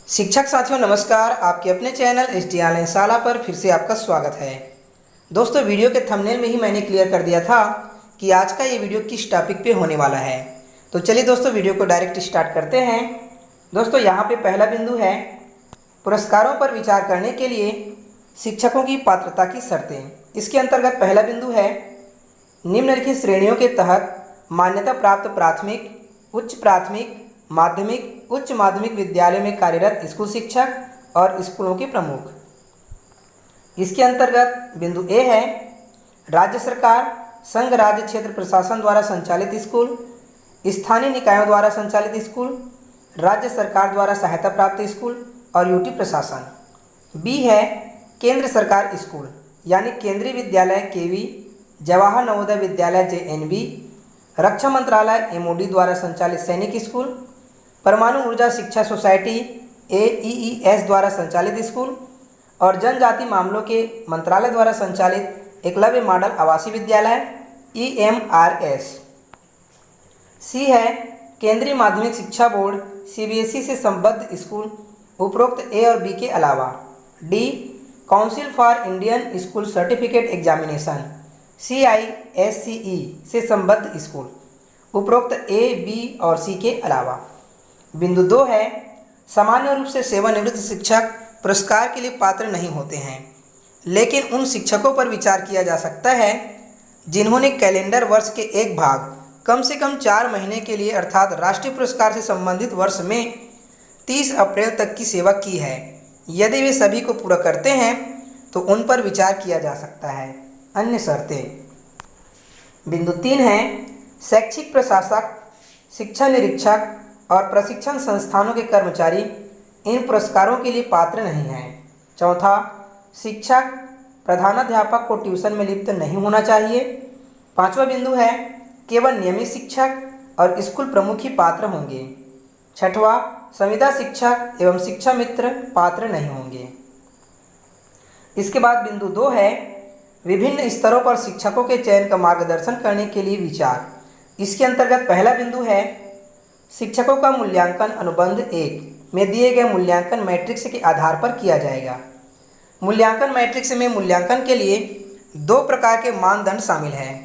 शिक्षक साथियों नमस्कार। आपके अपने चैनल एसडी ऑनलाइन शाला पर फिर से आपका स्वागत है। दोस्तों, वीडियो के थंबनेल में ही मैंने क्लियर कर दिया था कि आज का ये वीडियो किस टॉपिक पे होने वाला है। तो चलिए दोस्तों, वीडियो को डायरेक्ट स्टार्ट करते हैं। दोस्तों, यहाँ पे पहला बिंदु है पुरस्कारों पर विचार करने के लिए शिक्षकों की पात्रता की शर्तें। इसके अंतर्गत पहला बिंदु है निम्नलिखित श्रेणियों के तहत मान्यता प्राप्त प्राथमिक, उच्च प्राथमिक, माध्यमिक, उच्च माध्यमिक विद्यालय में कार्यरत स्कूल शिक्षक और स्कूलों के प्रमुख। इसके अंतर्गत बिंदु ए है राज्य सरकार, संघ राज्य क्षेत्र प्रशासन द्वारा संचालित स्कूल, स्थानीय निकायों द्वारा संचालित स्कूल, राज्य सरकार द्वारा सहायता प्राप्त स्कूल और यूटी प्रशासन। बी है केंद्र सरकार स्कूल यानी केंद्रीय विद्यालय केवी, जवाहर नवोदय विद्यालय जेएनवी, रक्षा मंत्रालय एमओडी द्वारा संचालित सैनिक स्कूल, परमाणु ऊर्जा शिक्षा सोसाइटी एईईएस द्वारा संचालित स्कूल और जनजाति मामलों के मंत्रालय द्वारा संचालित एकलव्य मॉडल आवासीय विद्यालय ईएमआरएस। सी है केंद्रीय माध्यमिक शिक्षा बोर्ड सीबीएसई से संबद्ध स्कूल उपरोक्त ए और बी के अलावा। D council for Indian school certificate examination CISCE से संबद्ध स्कूल उपरोक्त ए, बी और सी के अलावा। बिंदु 2 है सामान्य रूप से सेवानिवृत्त शिक्षक पुरस्कार के लिए पात्र नहीं होते हैं, लेकिन उन शिक्षकों पर विचार किया जा सकता है जिन्होंने कैलेंडर वर्ष के एक भाग कम से कम 4 महीने के लिए अर्थात राष्ट्रीय पुरस्कार से संबंधित वर्ष में 30 अप्रैल तक की सेवा की है। यदि वे सभी को पूरा करते हैं तो उन पर विचार किया जा सकता है। अन्य शर्तें। बिंदु 3 है शैक्षिक प्रशासक, शिक्षा निरीक्षक और प्रशिक्षण संस्थानों के कर्मचारी इन पुरस्कारों के लिए पात्र नहीं हैं। चौथा, शिक्षक प्रधानाध्यापक को ट्यूशन में लिप्त नहीं होना चाहिए। पांचवा बिंदु है केवल नियमित शिक्षक और स्कूल प्रमुख ही पात्र होंगे। छठवां, संविदा शिक्षक एवं शिक्षा मित्र पात्र नहीं होंगे। इसके बाद बिंदु 2 है विभिन्न स्तरों पर शिक्षकों के चयन का मार्गदर्शन करने के लिए विचार। इसके अंतर्गत पहला बिंदु है शिक्षकों का मूल्यांकन अनुबंध 1 में दिए गए मूल्यांकन मैट्रिक्स के आधार पर किया जाएगा। मूल्यांकन मैट्रिक्स में मूल्यांकन के लिए 2 प्रकार के मानदंड शामिल हैं।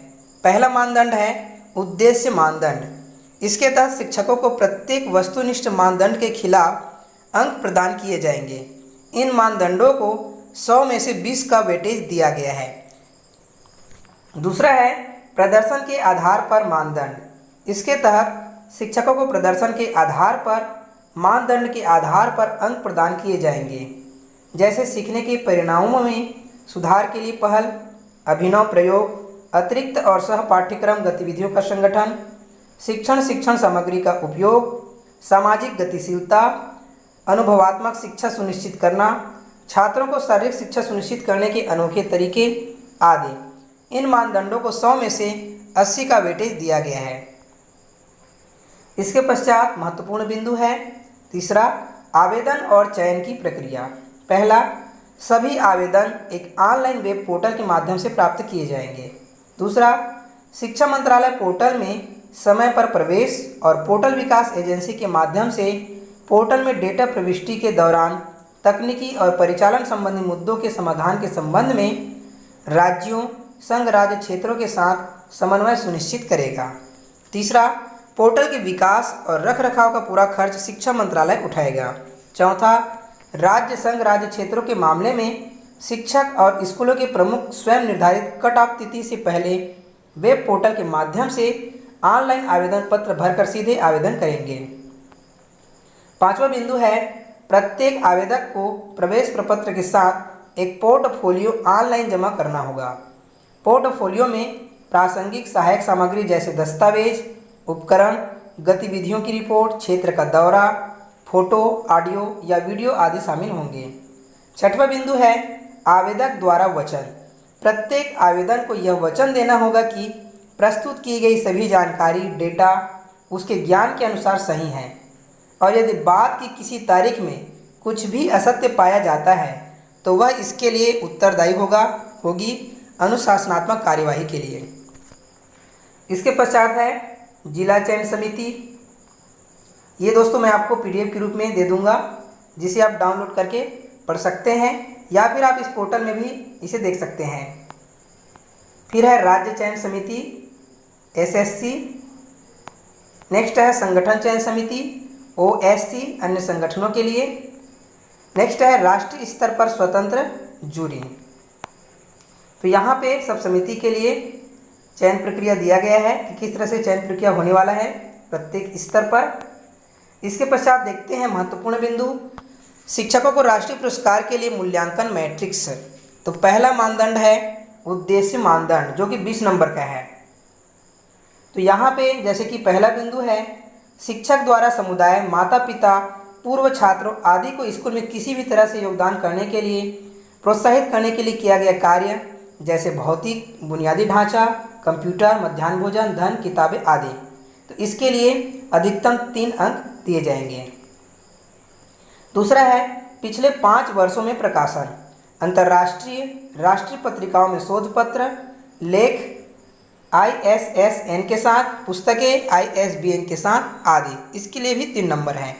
पहला मानदंड है उद्देश्य मानदंड। इसके तहत शिक्षकों को प्रत्येक वस्तुनिष्ठ मानदंड के खिलाफ अंक प्रदान किए जाएंगे। इन मानदंडों को 100 में से 20 का वेटेज दिया गया है। दूसरा है प्रदर्शन के आधार पर मानदंड। इसके तहत शिक्षकों को प्रदर्शन के आधार पर मानदंड के आधार पर अंक प्रदान किए जाएंगे, जैसे सीखने के परिणामों में सुधार के लिए पहल, अभिनव प्रयोग, अतिरिक्त और सह पाठ्यक्रम गतिविधियों का संगठन, शिक्षण सामग्री का उपयोग, सामाजिक गतिशीलता, अनुभवात्मक शिक्षा सुनिश्चित करना, छात्रों को शारीरिक शिक्षा सुनिश्चित करने के अनोखे तरीके आदि। इन मानदंडों को 100 में से 80 का वेटेज दिया गया है। इसके पश्चात महत्वपूर्ण बिंदु है तीसरा, आवेदन और चयन की प्रक्रिया। पहला, सभी आवेदन एक ऑनलाइन वेब पोर्टल के माध्यम से प्राप्त किए जाएंगे। दूसरा, शिक्षा मंत्रालय पोर्टल में समय पर प्रवेश और पोर्टल विकास एजेंसी के माध्यम से पोर्टल में डेटा प्रविष्टि के दौरान तकनीकी और परिचालन संबंधी मुद्दों के समाधान के संबंध में राज्यों, संघ राज्य क्षेत्रों के साथ समन्वय सुनिश्चित करेगा। तीसरा, पोर्टल के विकास और रखरखाव का पूरा खर्च शिक्षा मंत्रालय उठाएगा। चौथा, राज्य, संघ राज्य क्षेत्रों के मामले में शिक्षक और स्कूलों के प्रमुख स्वयं निर्धारित कट ऑफ तिथि से पहले वेब पोर्टल के माध्यम से ऑनलाइन आवेदन पत्र भरकर सीधे आवेदन करेंगे। पांचवा बिंदु है प्रत्येक आवेदक को प्रवेश प्रपत्र के साथ एक पोर्टफोलियो ऑनलाइन जमा करना होगा। पोर्टफोलियो में प्रासंगिक सहायक सामग्री जैसे दस्तावेज, उपकरण, गतिविधियों की रिपोर्ट, क्षेत्र का दौरा, फोटो, ऑडियो या वीडियो आदि शामिल होंगे। छठवां बिंदु है आवेदक द्वारा वचन। प्रत्येक आवेदन को यह वचन देना होगा कि प्रस्तुत की गई सभी जानकारी, डेटा उसके ज्ञान के अनुसार सही है और यदि बाद की किसी तारीख में कुछ भी असत्य पाया जाता है तो वह इसके लिए उत्तरदायी होगी अनुशासनात्मक कार्यवाही के लिए। इसके पश्चात है जिला चयन समिति। ये दोस्तों मैं आपको PDF के रूप में दे दूंगा। जिसे आप डाउनलोड करके पढ़ सकते हैं या फिर आप इस पोर्टल में भी इसे देख सकते हैं। फिर है राज्य चयन समिति SSC। नेक्स्ट है संगठन चयन समिति OSC, अन्य संगठनों के लिए। नेक्स्ट है राष्ट्रीय स्तर पर स्वतंत्र जूरी। तो यहाँ पे सब समिति के लिए चयन प्रक्रिया दिया गया है कि किस तरह से चयन प्रक्रिया होने वाला है प्रत्येक स्तर पर। इसके पश्चात देखते हैं महत्वपूर्ण बिंदु, शिक्षकों को राष्ट्रीय पुरस्कार के लिए मूल्यांकन मैट्रिक्स। तो पहला मानदंड है उद्देश्य मानदंड, जो कि 20 नंबर का है। तो यहाँ पे जैसे कि पहला बिंदु है, शिक्षक द्वारा समुदाय, माता पिता, पूर्व छात्रों आदि को स्कूल में किसी भी तरह से योगदान करने के लिए प्रोत्साहित करने के लिए किया गया कार्य, जैसे भौतिक बुनियादी ढांचा, कंप्यूटर, मध्याह्न भोजन, धन, किताबें आदि। तो इसके लिए अधिकतम 3 अंक दिए जाएंगे। दूसरा है पिछले 5 वर्षों में प्रकाशन, अंतर्राष्ट्रीय, राष्ट्रीय पत्रिकाओं में शोध पत्र, लेख ISSN के साथ, पुस्तकें ISBN के साथ आदि। इसके लिए भी 3 नंबर हैं।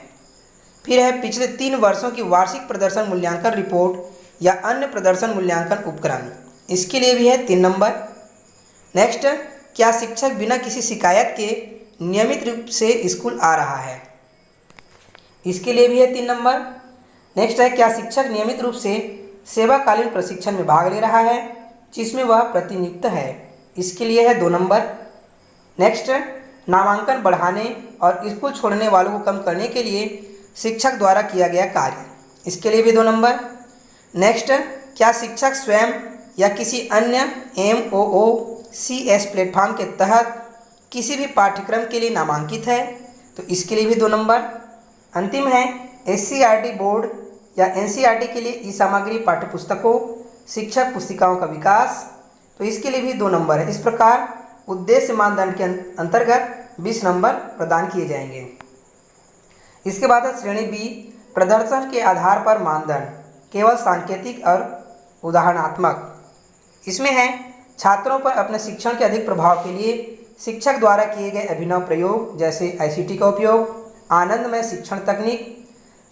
फिर है पिछले 3 वर्षों की वार्षिक प्रदर्शन मूल्यांकन रिपोर्ट या अन्य प्रदर्शन मूल्यांकन उपकरण, इसके लिए भी है 3 नंबर। नेक्स्ट, क्या शिक्षक बिना किसी शिकायत के नियमित रूप से स्कूल आ रहा है, इसके लिए भी है 3 नंबर। नेक्स्ट है क्या शिक्षक नियमित रूप से सेवाकालीन प्रशिक्षण में भाग ले रहा है जिसमें वह प्रतिनियुक्त है, इसके लिए है 2 नंबर। नेक्स्ट, नामांकन बढ़ाने और स्कूल छोड़ने वालों को कम करने के लिए शिक्षक द्वारा किया गया कार्य, इसके लिए भी 2 नंबर। नेक्स्ट, क्या शिक्षक स्वयं या किसी अन्य MOOCS प्लेटफॉर्म के तहत किसी भी पाठ्यक्रम के लिए नामांकित है, तो इसके लिए भी 2 नंबर। अंतिम है SCERT बोर्ड या NCERT के लिए सामग्री, पाठ्यपुस्तकों, शिक्षक पुस्तिकाओं का विकास, तो इसके लिए भी 2 नंबर है। इस प्रकार उद्देश्य मानदंड के अंतर्गत 20 नंबर प्रदान किए जाएंगे। इसके बाद है श्रेणी B, प्रदर्शन के आधार पर मानदंड, केवल सांकेतिक और उदाहरणात्मक। इसमें है छात्रों पर अपने शिक्षण के अधिक प्रभाव के लिए शिक्षक द्वारा किए गए अभिनव प्रयोग, जैसे ICT का उपयोग, आनंदमय शिक्षण तकनीक,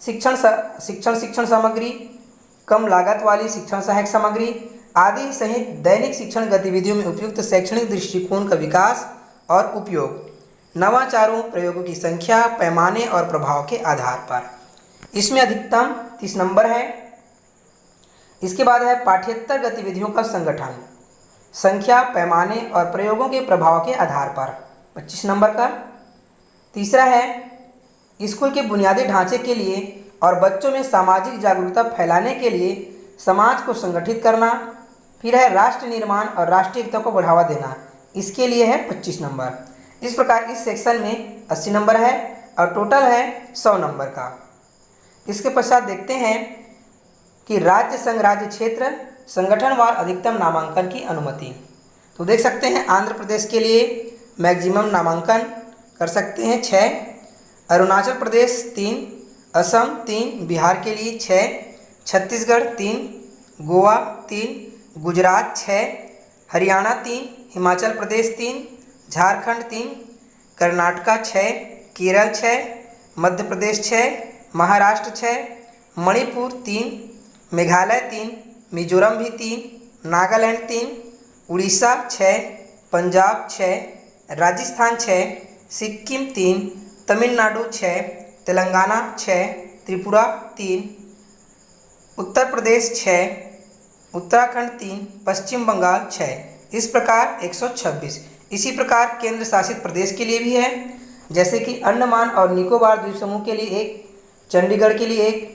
शिक्षण सामग्री, कम लागत वाली शिक्षण सहायक सामग्री आदि सहित दैनिक शिक्षण गतिविधियों में उपयुक्त शैक्षणिक दृष्टिकोण का विकास और उपयोग, नवाचारों, प्रयोगों की संख्या, पैमाने और प्रभाव के आधार पर। इसमें अधिकतम 30 नंबर है। इसके बाद है पाठ्येतर गतिविधियों का संगठन, संख्या, पैमाने और प्रयोगों के प्रभाव के आधार पर 25 नंबर का। तीसरा है स्कूल के बुनियादी ढांचे के लिए और बच्चों में सामाजिक जागरूकता फैलाने के लिए समाज को संगठित करना। फिर है राष्ट्र निर्माण और राष्ट्रीय एकता को बढ़ावा देना, इसके लिए है 25 नंबर। इस प्रकार इस सेक्शन में 80 नंबर है और टोटल है 100 नंबर का। इसके पश्चात देखते हैं कि राज्य संघ राज्य क्षेत्र संगठनवार अधिकतम नामांकन की अनुमति। तो देख सकते हैं आंध्र प्रदेश के लिए मैक्सिमम नामांकन कर सकते हैं 6, अरुणाचल प्रदेश 3, असम 3, बिहार के लिए 6, छत्तीसगढ़ 3, गोवा 3, गुजरात 6, हरियाणा 3, हिमाचल प्रदेश 3, झारखंड 3, कर्नाटका 6, केरल 6, मध्य प्रदेश 6, महाराष्ट्र 6, मणिपुर 3, मेघालय 3, मिजोरम भी 3, नागालैंड 3, उड़ीसा 6, पंजाब 6, राजस्थान 6, सिक्किम 3, तमिलनाडु 6, तेलंगाना 6, त्रिपुरा 3, उत्तर प्रदेश 6, उत्तराखंड 3, पश्चिम बंगाल 6। इस प्रकार 126। इसी प्रकार केंद्र शासित प्रदेश के लिए भी है, जैसे कि अंडमान और निकोबार द्वीप समूह के लिए 1, चंडीगढ़ के लिए 1,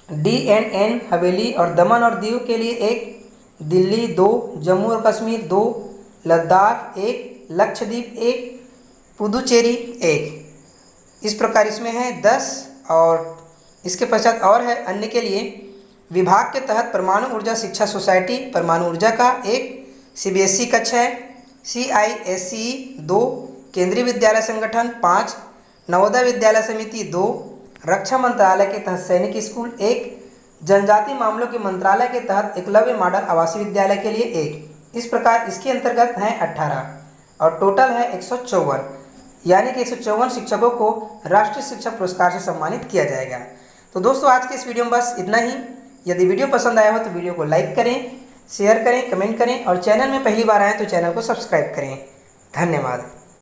DNN हवेली और दमन और दीव के लिए 1, दिल्ली 2, जम्मू और कश्मीर 2, लद्दाख 1, लक्षद्वीप 1, पुदुचेरी 1। इस प्रकार इसमें है 10। और इसके पश्चात और है अन्य के लिए विभाग के तहत परमाणु ऊर्जा शिक्षा सोसाइटी परमाणु ऊर्जा का 1, CBSE का 6, CISE 2, केंद्रीय विद्यालय संगठन 5, नवोदय विद्यालय समिति 2, रक्षा मंत्रालय के तहत सैनिक स्कूल 1, जनजाति मामलों के मंत्रालय के तहत एकलव्य मॉडल आवासीय विद्यालय के लिए 1। इस प्रकार इसके अंतर्गत हैं 18 और टोटल है 154, यानी कि 154 शिक्षकों को राष्ट्रीय शिक्षक पुरस्कार से सम्मानित किया जाएगा। तो दोस्तों आज के इस वीडियो में बस इतना ही। यदि वीडियो पसंद आया हो तो वीडियो को लाइक करें, शेयर करें, कमेंट करें और चैनल में पहली बार आए तो चैनल को सब्सक्राइब करें। धन्यवाद।